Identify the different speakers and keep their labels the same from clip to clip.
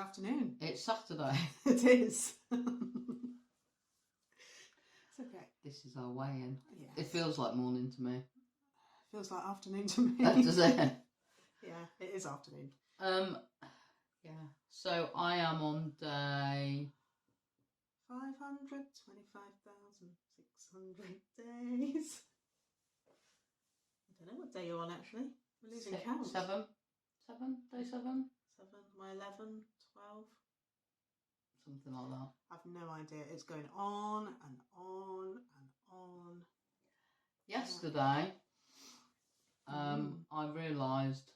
Speaker 1: afternoon.
Speaker 2: It's Saturday.
Speaker 1: It is. It's okay.
Speaker 2: This is our way in.
Speaker 1: Yes.
Speaker 2: It feels like morning to me.
Speaker 1: Feels like afternoon to me.
Speaker 2: Does it?
Speaker 1: Yeah, it is afternoon.
Speaker 2: Yeah. So I am on day
Speaker 1: 525,600 days. I don't know what day you're on actually. We're losing count.
Speaker 2: 7. Day 7.
Speaker 1: 7, my 11, 12.
Speaker 2: Something like that.
Speaker 1: I've no idea. It's going on and on and on.
Speaker 2: Yesterday, I realised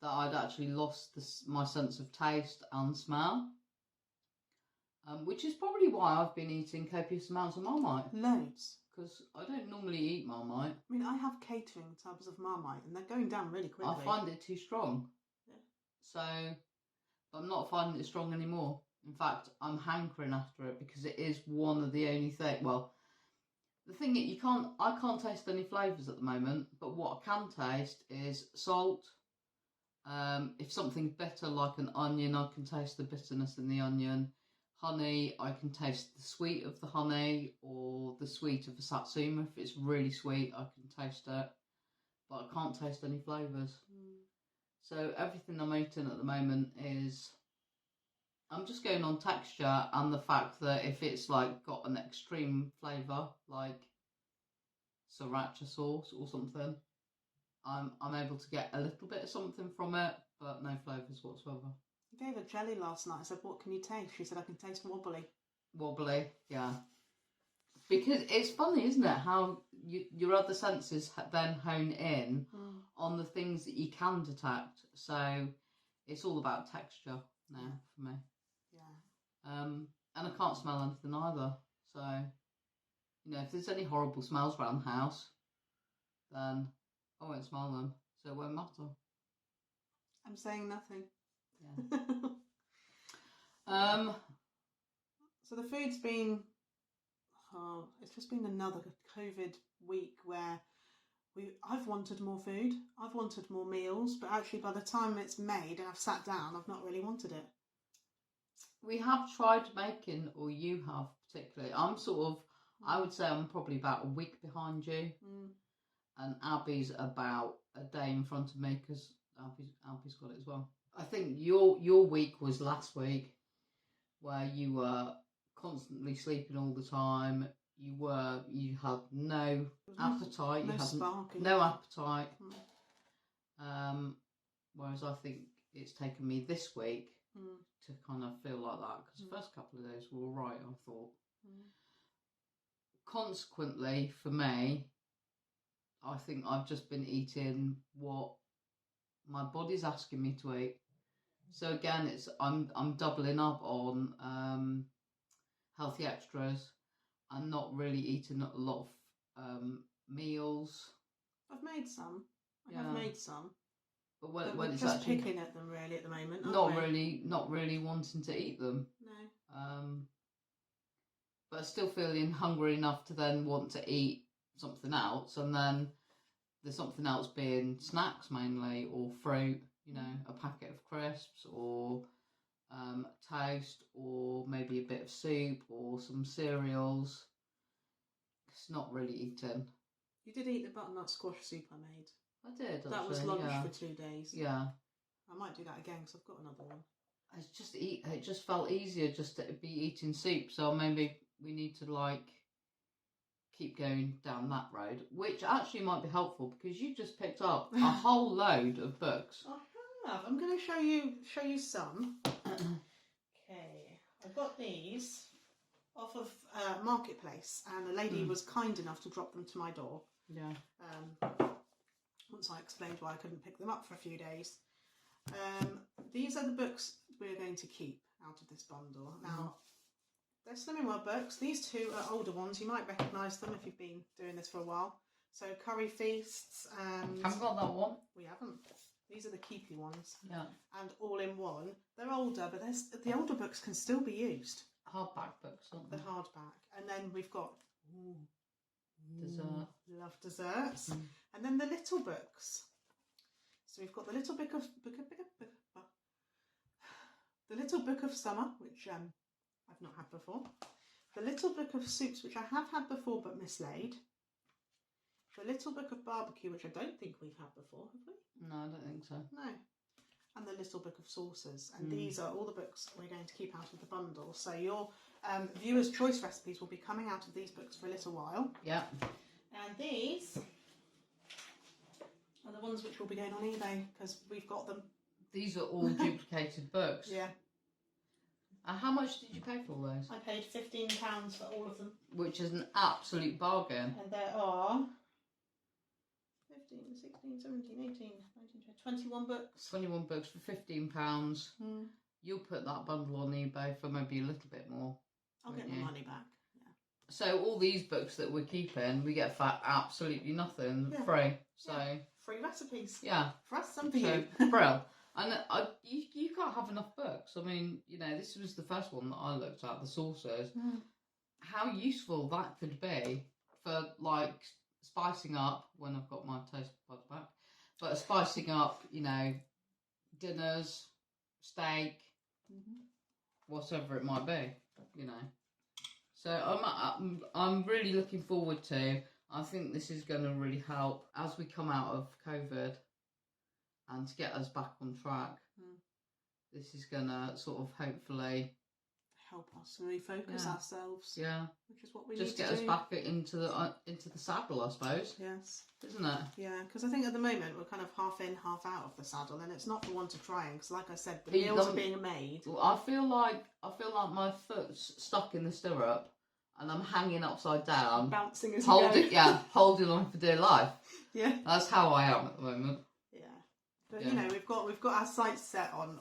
Speaker 2: that I'd actually lost my sense of taste and smell, which is probably why I've been eating copious amounts of Marmite.
Speaker 1: Loads.
Speaker 2: Because I don't normally eat Marmite.
Speaker 1: I mean, I have catering tubs of Marmite and they're going down really quickly.
Speaker 2: I find it too strong.
Speaker 1: Yeah.
Speaker 2: So, I'm not finding it strong anymore. In fact, I'm hankering after it because it is one of the only things. Well, the thing is, I can't taste any flavours at the moment, but what I can taste is salt. If something's bitter like an onion, I can taste the bitterness in the onion. Honey, I can taste the sweet of the honey or the sweet of the satsuma. If it's really sweet, I can taste it, but I can't taste any flavours. So everything I'm eating at the moment is, I'm just going on texture and the fact that if it's like got an extreme flavour, like sriracha sauce or something, I'm able to get a little bit of something from it, but no flavours whatsoever.
Speaker 1: I gave her jelly last night. I said, what can you taste? She said, I can taste wobbly.
Speaker 2: Wobbly, yeah. Because it's funny, isn't it, how your other senses then hone in on the things that you can detect. So it's all about texture now for me.
Speaker 1: Yeah.
Speaker 2: And I can't smell anything either. So, if there's any horrible smells around the house, then I won't smell them. So it won't matter.
Speaker 1: I'm saying nothing.
Speaker 2: Yeah.
Speaker 1: So the food's been, it's just been another COVID week where I've wanted more food, I've wanted more meals, but actually by the time it's made and I've sat down, I've not really wanted it.
Speaker 2: We have tried making, or you have particularly, I would say I'm probably about a week behind you. And Abby's about a day in front of me because Abby's got it as well. I think your week was last week where you were constantly sleeping all the time. You had no appetite.
Speaker 1: No spark.
Speaker 2: No appetite. Whereas I think it's taken me this week to kind of feel like that because the first couple of days were all right, I thought. Consequently, for me, I think I've just been eating what my body's asking me to eat. So again, I'm doubling up on healthy extras. I'm not really eating a lot of meals.
Speaker 1: I've made some. But when
Speaker 2: we're
Speaker 1: it's just actually picking at them really at the moment.
Speaker 2: Not really wanting to eat them.
Speaker 1: No.
Speaker 2: But still feeling hungry enough to then want to eat something else, and then there's something else being snacks mainly, or fruit, a packet of crisps, or toast, or maybe a bit of soup, or some cereals. It's not really eating.
Speaker 1: You did eat the butternut squash soup I made.
Speaker 2: I did, actually.
Speaker 1: That was lunch for 2 days.
Speaker 2: Yeah.
Speaker 1: I might do that again because I've got another one.
Speaker 2: It just felt easier just to be eating soup, so maybe we need to keep going down that road, which actually might be helpful because you just picked up a whole load of books.
Speaker 1: I have. I'm going to show you some. Okay, I got these off of Marketplace, and a lady was kind enough to drop them to my door.
Speaker 2: Yeah.
Speaker 1: Once I explained why I couldn't pick them up for a few days. These are the books we're going to keep out of this bundle. Now, they're Slimming World books. These two are older ones. You might recognise them if you've been doing this for a while. So Curry Feasts and...
Speaker 2: Haven't got that one.
Speaker 1: We haven't. These are the keepy ones.
Speaker 2: Yeah. And
Speaker 1: All in One. They're older, but the older books can still be used.
Speaker 2: Hardback books, aren't they?
Speaker 1: The hardback. And then we've got...
Speaker 2: Dessert.
Speaker 1: Love desserts. And then the little books. So we've got the little book of The Little Book of Summer, which I've not had before. The Little Book of Soups, which I have had before but mislaid. The Little Book of Barbecue, which I don't think we've had before, have we?
Speaker 2: No, I don't think so.
Speaker 1: No. And the Little Book of Sauces. And these are all the books we're going to keep out of the bundle. So your viewers' choice recipes will be coming out of these books for a little while.
Speaker 2: Yeah.
Speaker 1: And these are the ones which will be going on eBay because we've got them.
Speaker 2: These are all duplicated books.
Speaker 1: Yeah.
Speaker 2: And how much did you pay for all those?
Speaker 1: I paid £15 for all of them.
Speaker 2: Which is an absolute bargain.
Speaker 1: And there are 15, 16, 17, 18, 19, 20, 21 books.
Speaker 2: 21 books for £15. You'll put that bundle on eBay for maybe a little bit more.
Speaker 1: I'll get my money back. Yeah.
Speaker 2: So all these books that we're keeping, we get for absolutely nothing, free. So
Speaker 1: free recipes.
Speaker 2: Yeah.
Speaker 1: For us, some for you.
Speaker 2: Brill. And you can't have enough books. I mean, you know, this was the first one that I looked at, the sauces. How useful that could be for, like, spicing up, when I've got my taste buds back, but spicing up, you know, dinners, steak, whatever it might be, you know. So I'm really looking forward to, I think this is going to really help as we come out of COVID and to get us back on track. This is going to sort of hopefully
Speaker 1: help us refocus ourselves.
Speaker 2: Yeah.
Speaker 1: Which is what we
Speaker 2: just
Speaker 1: need to
Speaker 2: get us
Speaker 1: do.
Speaker 2: back into the saddle, I suppose.
Speaker 1: Yes.
Speaker 2: Isn't it?
Speaker 1: Yeah, because I think at the moment we're kind of half in, half out of the saddle, and it's not for want of trying. Because, like I said, the meals are being made.
Speaker 2: Well, I feel like my foot's stuck in the stirrup, and I'm hanging upside down,
Speaker 1: bouncing as you go.
Speaker 2: Holding on for dear life.
Speaker 1: Yeah,
Speaker 2: that's how I am at the moment.
Speaker 1: Yeah, but you know, we've got our sights set on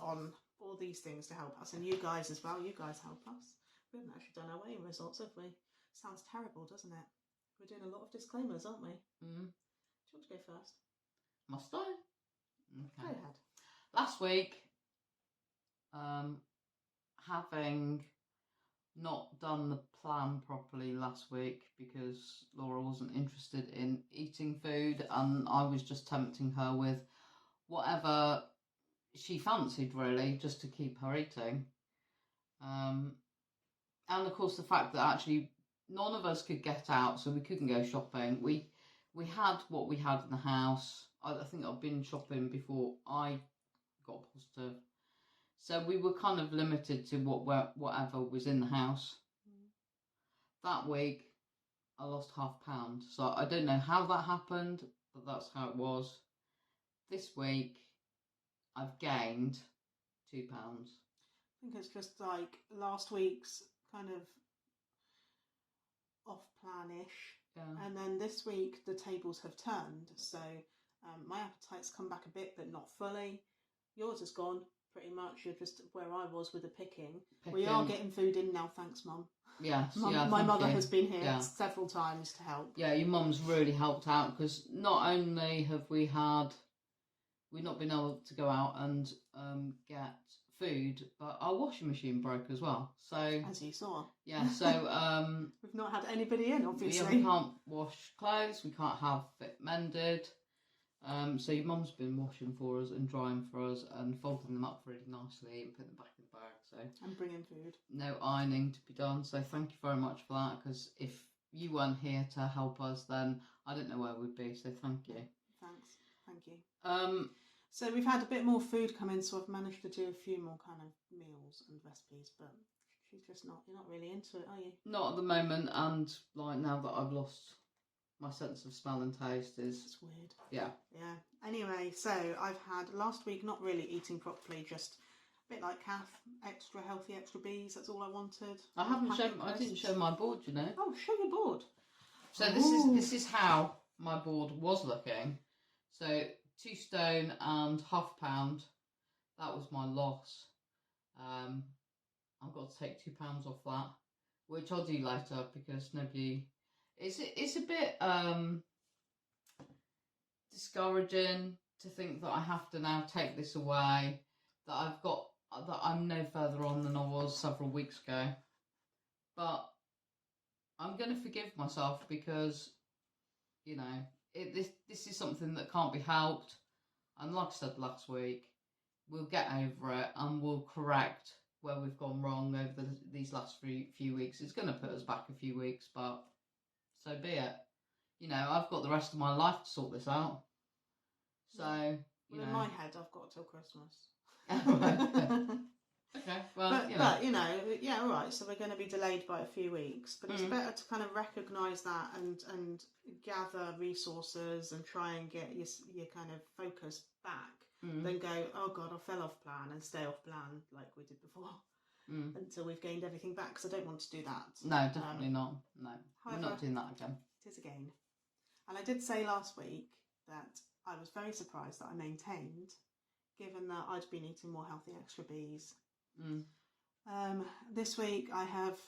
Speaker 1: all these things to help us, and you guys as well. You guys help us. We haven't actually done our weighing results, have we? Sounds terrible, doesn't it? We're doing a lot of disclaimers, aren't we? Do you want to go first?
Speaker 2: Must I? Okay.
Speaker 1: Go ahead.
Speaker 2: Last week, having not done the plan properly last week because Laura wasn't interested in eating food, and I was just tempting her with whatever she fancied, really, just to keep her eating. And of course the fact that actually none of us could get out, so we couldn't go shopping. We had what we had in the house. I think I've been shopping before I got positive, so we were kind of limited to whatever was in the house. That week I lost £0.5 pound, so I don't know how that happened, but that's how it was. This week I've gained £2.
Speaker 1: I think it's just like last week's kind of off-plan-ish, and then this week the tables have turned, so my appetite's come back a bit, but not fully. Yours has gone pretty much. You're just where I was with the picking. We are getting food in now, thanks, Mum.
Speaker 2: Yes,
Speaker 1: my mother has been here several times to help. Yeah,
Speaker 2: your mum's really helped out, because not only have we've not been able to go out and get food, but our washing machine broke as well. So
Speaker 1: as you saw,
Speaker 2: so
Speaker 1: we've not had anybody in, obviously.
Speaker 2: Yeah, we can't wash clothes, we can't have it mended. So your mum's been washing for us and drying for us and folding them up really nicely and putting them back in the bag. So
Speaker 1: and bringing food.
Speaker 2: No ironing to be done. So thank you very much for that, because if you weren't here to help us, then I don't know where we'd be. So thank you.
Speaker 1: Thanks. Thank you. So we've had a bit more food come in, so I've managed to do a few more kind of meals and recipes, but she's just not. You're not really into it, are you?
Speaker 2: Not at the moment, and like now that I've lost my sense of smell and taste
Speaker 1: it's weird.
Speaker 2: Yeah.
Speaker 1: Anyway, so I've had last week not really eating properly, just a bit like Kath, extra healthy, extra bees. That's all I wanted.
Speaker 2: I didn't show my board, you know.
Speaker 1: Oh, show your board.
Speaker 2: So this is how my board was looking. So 2 stone and £0.5 pound. That was my loss. I've got to take £2 off that, which I'll do later because nobody. It's a bit discouraging to think that I have to now take this away. That I'm no further on than I was several weeks ago. But I'm going to forgive myself because, you know, this is something that can't be helped. And like I said last week, we'll get over it and we'll correct where we've gone wrong over these last few weeks. It's going to put us back a few weeks, but so be it. You know, I've got the rest of my life to sort this out. So, you know.
Speaker 1: In my head, I've got till Christmas.
Speaker 2: Okay, well,
Speaker 1: but, you know, yeah, all right, so we're going to be delayed by a few weeks, but it's better to kind of recognise that and gather resources and try and get your kind of focus back than go, oh God, I fell off plan and stay off plan like we did before until we've gained everything back, because I don't want to do that.
Speaker 2: No, definitely not. No,
Speaker 1: however,
Speaker 2: we're not doing that again.
Speaker 1: It is again. And I did say last week that I was very surprised that I maintained, given that I'd been eating more healthy extra Bs. This week I have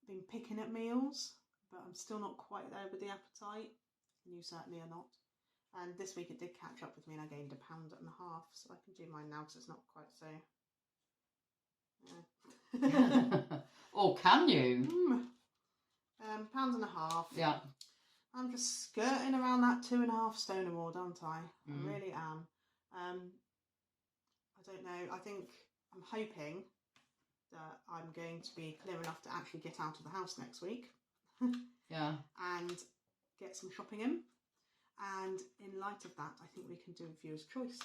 Speaker 1: been picking at meals, but I'm still not quite there with the appetite, and you certainly are not. And this week it did catch up with me and I gained 1.5 pounds, so I can do mine now because it's not quite so...
Speaker 2: Or can you?
Speaker 1: Pound and a half.
Speaker 2: Yeah.
Speaker 1: I'm just skirting around that 2.5 stone award, aren't I? I really am. I don't know. I think I'm hoping that I'm going to be clear enough to actually get out of the house next week.
Speaker 2: Yeah.
Speaker 1: And get some shopping in. And in light of that, I think we can do a viewer's choice.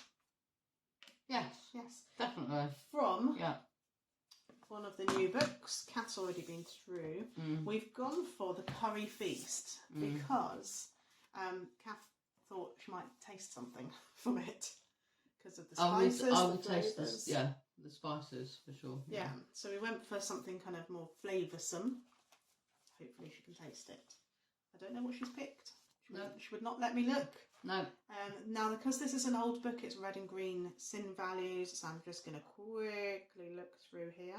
Speaker 2: Yes.
Speaker 1: Yes.
Speaker 2: Definitely.
Speaker 1: From one of the new books, Kat's already been through. We've gone for the Curry Feast because Kath thought she might taste something from it because of the spices.
Speaker 2: I will taste this. Yeah, the spices for sure.
Speaker 1: Yeah. So we went for something kind of more flavoursome. Hopefully she can taste it. I don't know what she's picked. She would not let me look.
Speaker 2: No.
Speaker 1: Now, because this is an old book, it's red and green sin values, so I'm just going to quickly look through here.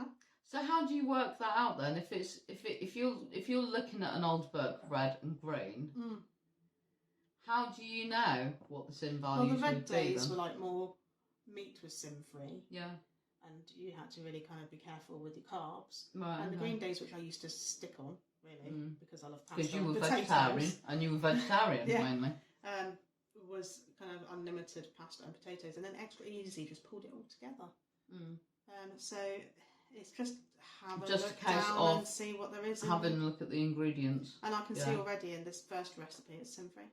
Speaker 2: So how do you work that out then? If you're looking at an old book, red and green, how do you know what the sin values would be?
Speaker 1: Well, the red days were like more meat was sin free.
Speaker 2: Yeah.
Speaker 1: And you had to really kind of be careful with your carbs.
Speaker 2: Right.
Speaker 1: And the green days, which I used to stick on, really, because I love pasta.
Speaker 2: Because you were
Speaker 1: potatoes.
Speaker 2: vegetarian, and you were vegetarian mainly.
Speaker 1: Was kind of unlimited pasta and potatoes, and then extra easy just pulled it all together. So it's just have a look down and see what there is.
Speaker 2: Having a look at the ingredients.
Speaker 1: And I can see already in this first recipe it's sin free.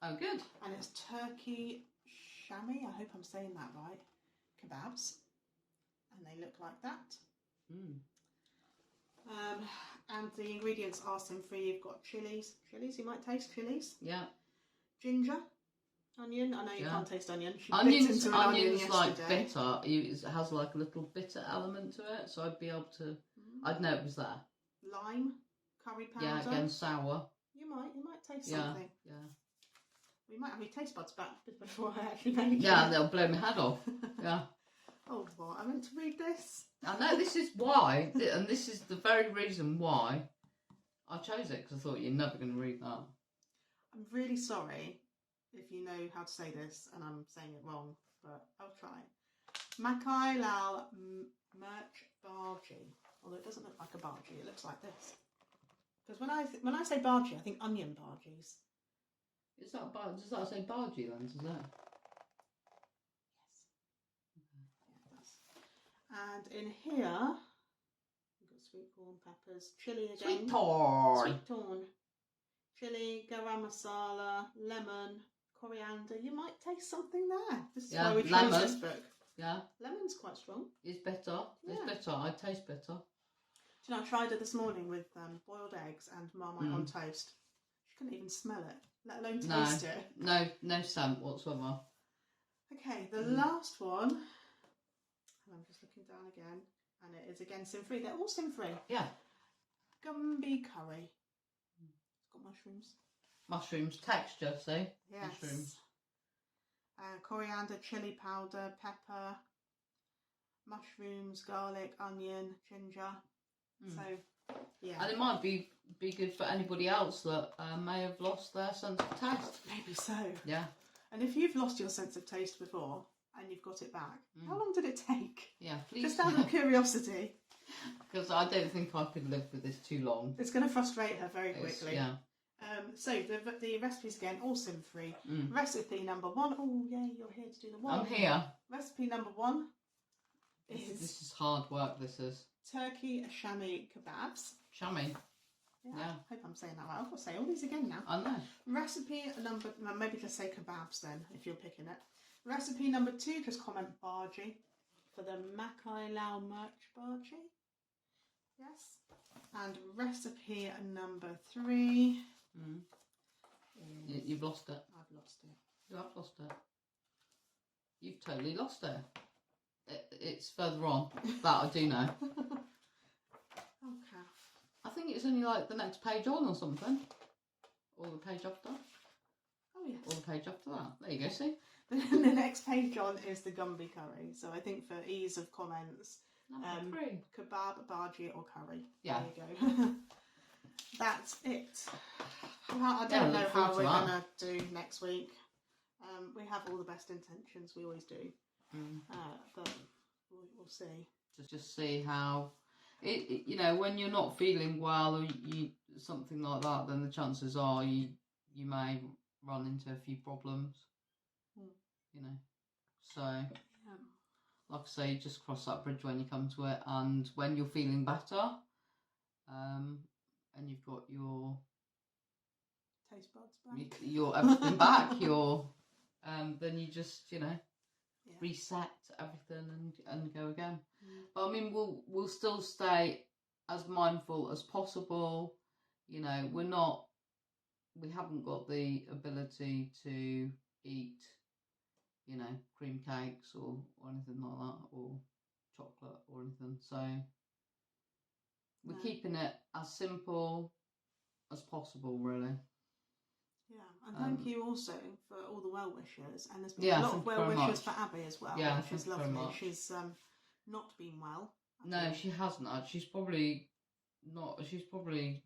Speaker 2: Oh, good.
Speaker 1: And it's turkey shami. I hope I'm saying that right. Kebabs, and they look like that. And the ingredients are sin free. You've got chilies. You might taste chilies. Yeah. Ginger. Onion. I know you can't taste onion.
Speaker 2: Onions like bitter. It has like a little bitter element to it, so I'd be able to. I'd know it was there.
Speaker 1: Lime, curry powder.
Speaker 2: Yeah, again sour.
Speaker 1: You might taste something.
Speaker 2: Yeah.
Speaker 1: We might have your taste buds back before I actually make it.
Speaker 2: Yeah, they'll blow my head off. Yeah.
Speaker 1: Oh, what? I meant to read this.
Speaker 2: I know, this is why, and this is the very reason why I chose it, because I thought you're never going to read that.
Speaker 1: I'm really sorry if you know how to say this and I'm saying it wrong, but I'll try. Makai Lal Merch Bhaji. Although it doesn't look like a bhaji, it looks like this. Because when I say bhaji, I think onion bhajis.
Speaker 2: Does that say bhaji then, does it?
Speaker 1: And in here, we've got sweet corn, peppers, chilli again.
Speaker 2: Sweet corn.
Speaker 1: Chilli, garam masala, lemon, coriander. You might taste something there. This is
Speaker 2: Yeah,
Speaker 1: why we chose
Speaker 2: lemon.
Speaker 1: this book.
Speaker 2: Yeah.
Speaker 1: Lemon's quite strong.
Speaker 2: It's bitter. It's bitter. I taste bitter.
Speaker 1: Do you know, I tried it this morning with boiled eggs and Marmite on toast. She couldn't even smell it, let alone taste it.
Speaker 2: No scent whatsoever.
Speaker 1: Okay, the last one. And I'm just looking down again, and it is again sin free. They're all sin free.
Speaker 2: Yeah.
Speaker 1: Gumby curry. It's got mushrooms.
Speaker 2: Mushrooms, texture, see?
Speaker 1: Yes.
Speaker 2: Mushrooms.
Speaker 1: Coriander, chili powder, pepper, mushrooms, garlic, onion, ginger. So, yeah.
Speaker 2: And it might be good for anybody else that may have lost their sense of taste.
Speaker 1: Maybe so.
Speaker 2: Yeah.
Speaker 1: And if you've lost your sense of taste before and you've got it back, how long did it take?
Speaker 2: Yeah, please.
Speaker 1: Just out of curiosity.
Speaker 2: Because I don't think I could live with this too long.
Speaker 1: It's going to frustrate her very quickly.
Speaker 2: Yeah.
Speaker 1: So the recipes again, all sin free. Recipe number 1. Oh yay, you're here to do the one.
Speaker 2: I'm here.
Speaker 1: Recipe number 1:
Speaker 2: This is hard work, this is.
Speaker 1: turkey shami kebabs.
Speaker 2: Shami. Yeah.
Speaker 1: I hope I'm saying that right. I've got to say all these again now.
Speaker 2: I know.
Speaker 1: Recipe number, maybe just say kebabs then, if you're picking it. Recipe number 2, just comment Bhaji for the Makai Lao Merch Bhaji. Yes. And recipe number 3.
Speaker 2: You've lost it.
Speaker 1: I've lost it.
Speaker 2: You have lost it. You've totally lost it. It's further on. That I do know.
Speaker 1: Oh, calf.
Speaker 2: I think it's only like the next page on or something. Or the page after.
Speaker 1: Oh, yes.
Speaker 2: Or the page after that. There you go, see?
Speaker 1: The next page on is the Gumby curry. So I think for ease of comments, kebab, bhaji or curry.
Speaker 2: Yeah.
Speaker 1: There you go. That's it. Well, I don't know how we're going to do next week. We have all the best intentions. We always do. But we'll see.
Speaker 2: Just see how... It, you know, when you're not feeling well or something like that, then the chances are you may run into a few problems. You know, so like I say, just cross that bridge when you come to it, and when you're feeling better, and you've got your
Speaker 1: taste buds back,
Speaker 2: your everything back, then you just reset everything and go again. But I mean, we'll still stay as mindful as possible. You know, we haven't got the ability to eat, cream cakes or anything like that, or chocolate or anything. So we're keeping it as simple as possible, really.
Speaker 1: Yeah, and thank you also for all the well wishers, and there's been a lot of well wishers for Abby as well.
Speaker 2: Yeah,
Speaker 1: which is lovely. She's not been well.
Speaker 2: No, she hasn't. She's probably not. She's probably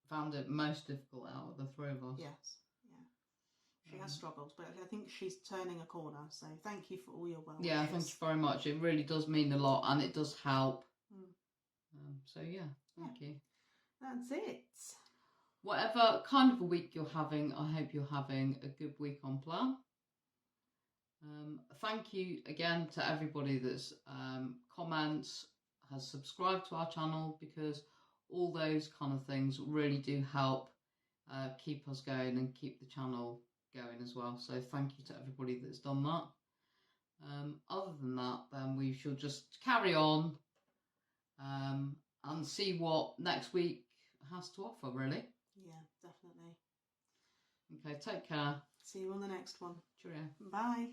Speaker 2: found it most difficult out of the 3 of us.
Speaker 1: Yes, yeah. She has struggled, but I think she's turning a corner. So thank you for all your well wishes.
Speaker 2: Yeah, thank you very much. It really does mean a lot, and it does help. So yeah, thank you.
Speaker 1: That's it.
Speaker 2: Whatever kind of a week you're having, I hope you're having a good week on plan. Thank you again to everybody that's comments, has subscribed to our channel, because all those kind of things really do help keep us going and keep the channel going as well. So thank you to everybody that's done that. Other than that, then we shall just carry on and see what next week has to offer, really.
Speaker 1: Yeah, definitely.
Speaker 2: Okay, take care.
Speaker 1: See you on the next one.
Speaker 2: Cheerio.
Speaker 1: Bye.